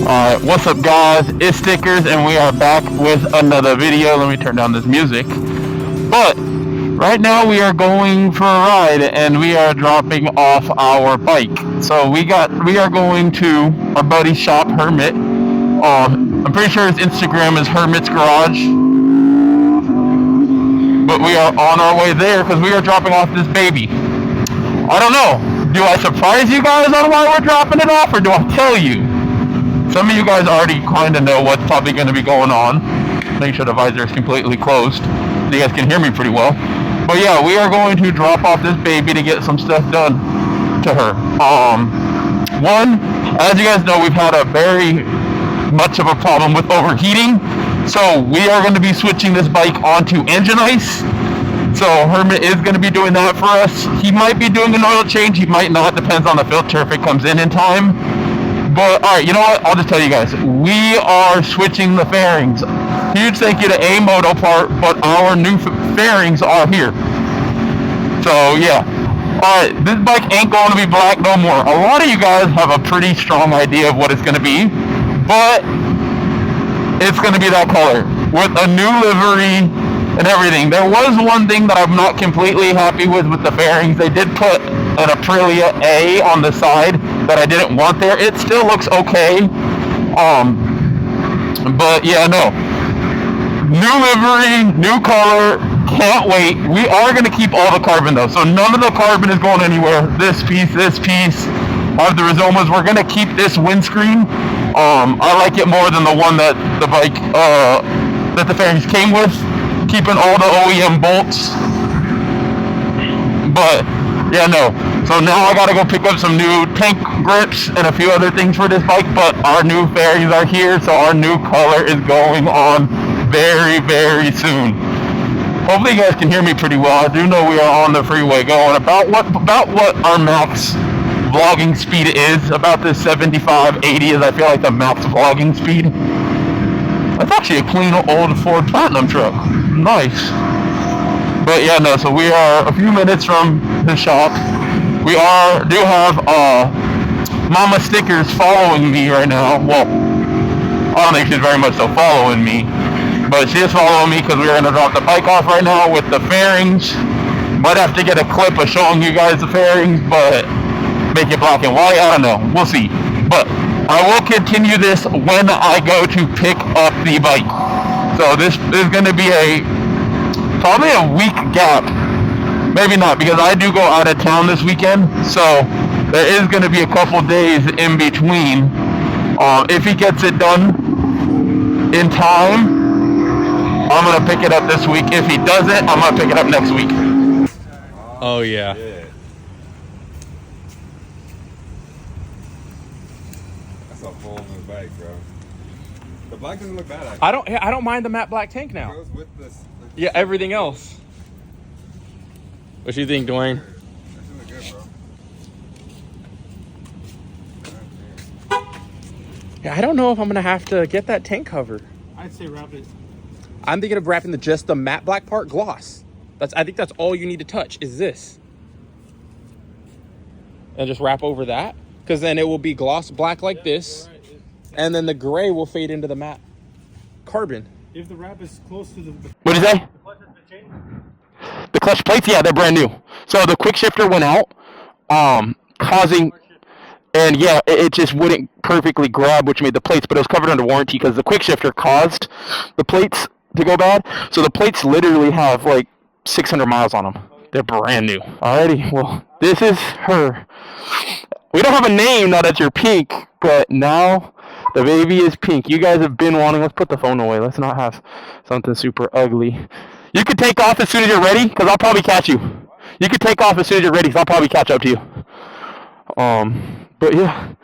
Alright, what's up guys? It's Stickers and we are back with another video. Let me turn down this music. But right now we are going for a ride and we are dropping off our bike. So we are going to our buddy's shop, Hermit. I'm pretty sure his Instagram is Hermit's Garage. But we are on our way there because we are dropping off this baby. I don't know. Do I surprise you guys on why we're dropping it off, or do I tell you? Some of you guys already kind of know what's probably going to be going on. Make sure the visor is completely closed so you guys can hear me pretty well. But yeah, we are going to drop off this baby to get some stuff done to her. One, as you guys know, we've had a very much of a problem with overheating. So we are going to be switching this bike onto engine ice. So Hermit is going to be doing that for us. He might be doing an oil change, he might not, depends on the filter if it comes in time. But alright, you know what, I'll just tell you guys, we are switching the fairings. Huge thank you to A Moto Part, but our new fairings are here. So yeah, alright, this bike ain't going to be black no more. A lot of you guys have a pretty strong idea of what it's going to be, but it's going to be that color with a new livery and everything. There was one thing that I'm not completely happy with the fairings. They did put an Aprilia A on the side that I didn't want there. It still looks okay. But yeah, no. New livery, new color, can't wait. We are going to keep all the carbon though. So none of the carbon is going anywhere. This piece of the Rizomas, we're going to keep this windscreen. I like it more than the one that the bike, that the fairings came with. Keeping all the OEM bolts. But yeah, no. So now I gotta go pick up some new tank grips and a few other things for this bike, but our new fairings are here, so our new color is going on very, very soon. Hopefully you guys can hear me pretty well. I do know we are on the freeway going about what our max vlogging speed is. About this 75, 80 is I feel like the max vlogging speed. That's actually a clean old Ford Platinum truck. Nice. But yeah, no, so we are a few minutes from the shop. We do have Mama Stickers following me right now. Well, I don't think she's very much so following me, but she is following me because we're going to drop the bike off right now with the fairings. Might have to get a clip of showing you guys the fairings, but make it black and white. I don't know. We'll see. But I will continue this when I go to pick up the bike. So this is going to be probably a week gap. Maybe not, because I do go out of town this weekend, so there is going to be a couple days in between. If he gets it done in time, I'm going to pick it up this week. If he doesn't, I'm going to pick it up next week. Oh yeah. That's a full new bike, bro. The black doesn't look bad, actually. I don't mind the matte black tank now. It goes with this. Yeah, everything else. What you think, Dwayne? That's really good, bro. Yeah, I don't know if I'm gonna have to get that tank cover. I'd say wrap it. I'm thinking of wrapping just the matte black part gloss. I think that's all you need to touch is this. And just wrap over that, because then it will be gloss black like this, right. And then the gray will fade into the matte carbon. If the wrap is close to the What did you say? The clutch has been changed? The clutch plates, yeah, they're brand new. So the quick shifter went out, causing, and yeah, it just wouldn't perfectly grab, which made the plates, but it was covered under warranty because the quick shifter caused the plates to go bad. So the plates literally have like 600 miles on them. They're brand new. Alrighty, well, this is her. We don't have a name now that you're pink, but now the baby is pink. You guys have been wanting, let's put the phone away. Let's not have something super ugly. You can take off as soon as you're ready, because I'll probably catch you. You can take off as soon as you're ready, because I'll probably catch up to you. But yeah,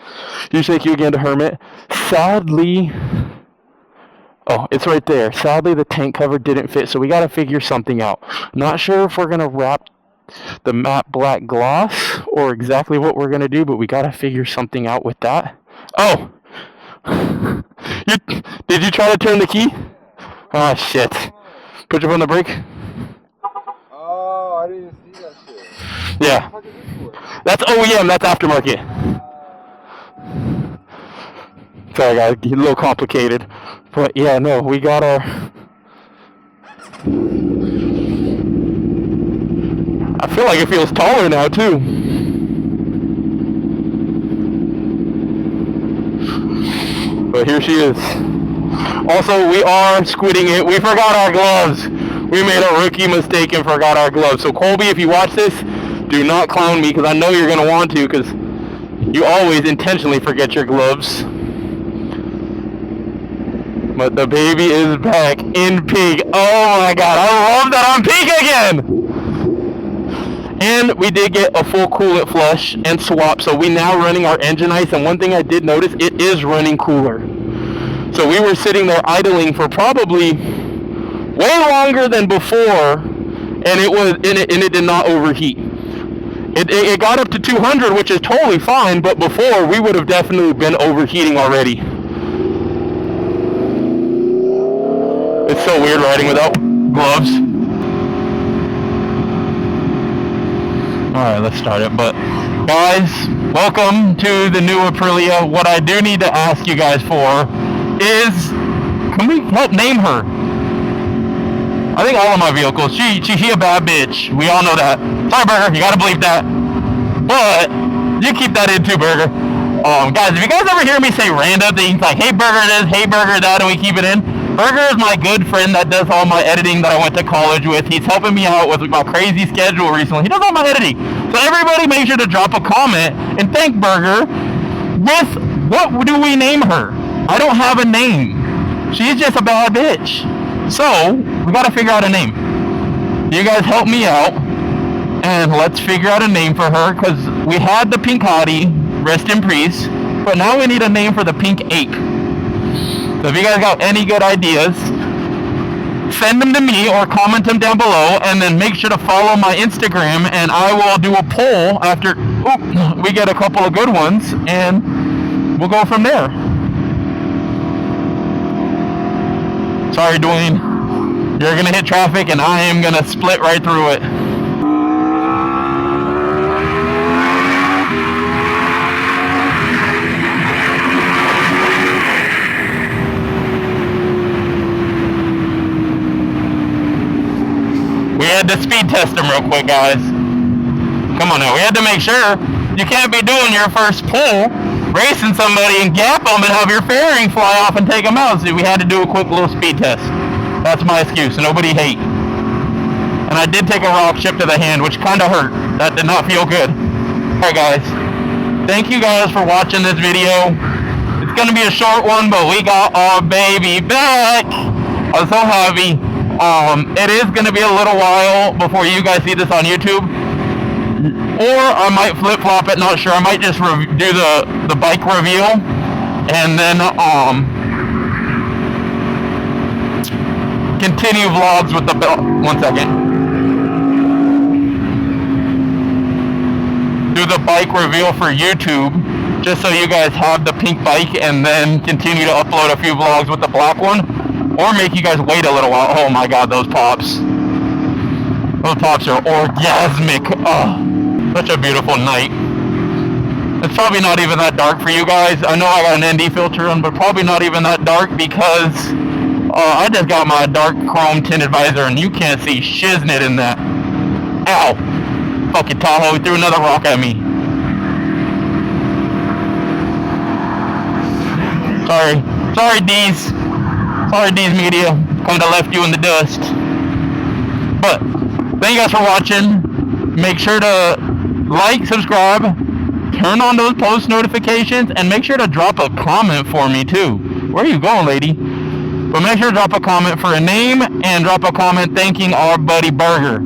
huge thank you again to Hermit. Sadly, oh, it's right there. Sadly, the tank cover didn't fit, so we got to figure something out. Not sure if we're going to wrap the matte black gloss or exactly what we're going to do, but we got to figure something out with that. Oh, did you try to turn the key? Oh, shit. Put your foot on the brake. Oh, I didn't even see that shit. Yeah. What the fuck is this for? That's OEM, that's aftermarket. Sorry guys, a little complicated. But yeah, no, we got our... I feel like it feels taller now too. But here she is. Also, we are squidding it. We forgot our gloves. We made a rookie mistake and forgot our gloves. So Colby, if you watch this, do not clown me, because I know you're going to want to, because you always intentionally forget your gloves. But the baby is back in pink. Oh my god, I love that I'm pink again! And we did get a full coolant flush and swap, so we now running our engine ice, and one thing I did notice, it is running cooler. So we were sitting there idling for probably way longer than before, and it did not overheat. It got up to 200, which is totally fine, but before we would have definitely been overheating already. It's so weird riding without gloves. Alright, let's start it. But guys, welcome to the new Aprilia. What I do need to ask you guys for is, can we help name her? I think all of my vehicles, she a bad bitch. We all know that. Sorry, Burger, you gotta believe that. But you keep that in too, Burger. Guys, if you guys ever hear me say random things like, hey Burger this, hey Burger that, and we keep it in, Burger is my good friend that does all my editing that I went to college with. He's helping me out with my crazy schedule recently. He does all my editing. So everybody make sure to drop a comment and thank Burger with, what do we name her? I don't have a name. She's just a bad bitch. So, we gotta figure out a name. You guys help me out, and let's figure out a name for her, because we had the pink hottie, rest in peace, but now we need a name for the pink ape. So if you guys got any good ideas, send them to me or comment them down below, and then make sure to follow my Instagram, and I will do a poll after we get a couple of good ones, and we'll go from there. Sorry, Dwayne. You're gonna hit traffic, and I am gonna split right through it. We had to speed test them real quick, guys. Come on now, we had to make sure. You can't be doing your first pull, racing somebody and gap them and have your fairing fly off and take them out. So we had to do a quick little speed test. That's my excuse, so nobody hate. And I did take a rock chip to the hand, which kind of hurt. That did not feel good. Alright guys, thank you guys for watching this video. It's going to be a short one, but we got our baby back. I'm so happy. It is going to be a little while before you guys see this on YouTube. Or I might flip-flop it, not sure. I might just do the bike reveal, and then continue vlogs with the belt. 1 second. Do the bike reveal for YouTube, just so you guys have the pink bike, and then continue to upload a few vlogs with the black one, or make you guys wait a little while. Oh my god, those pops. Those pops are orgasmic. Oh. Such a beautiful night. It's probably not even that dark for you guys. I know I got an ND filter on, but probably not even that dark because I just got my dark chrome tinted visor and you can't see shiznit in that. Ow. Fucking Tahoe, he threw another rock at me. Sorry. Sorry, D's. Sorry, D's Media. Kinda left you in the dust. But, thank you guys for watching. Make sure to like, subscribe, turn on those post notifications, and make sure to drop a comment for me too. Where are you going, lady? But make sure to drop a comment for a name and drop a comment thanking our buddy Burger.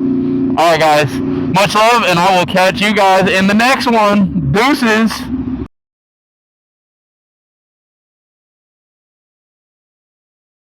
Alright guys, much love, and I will catch you guys in the next one. Deuces.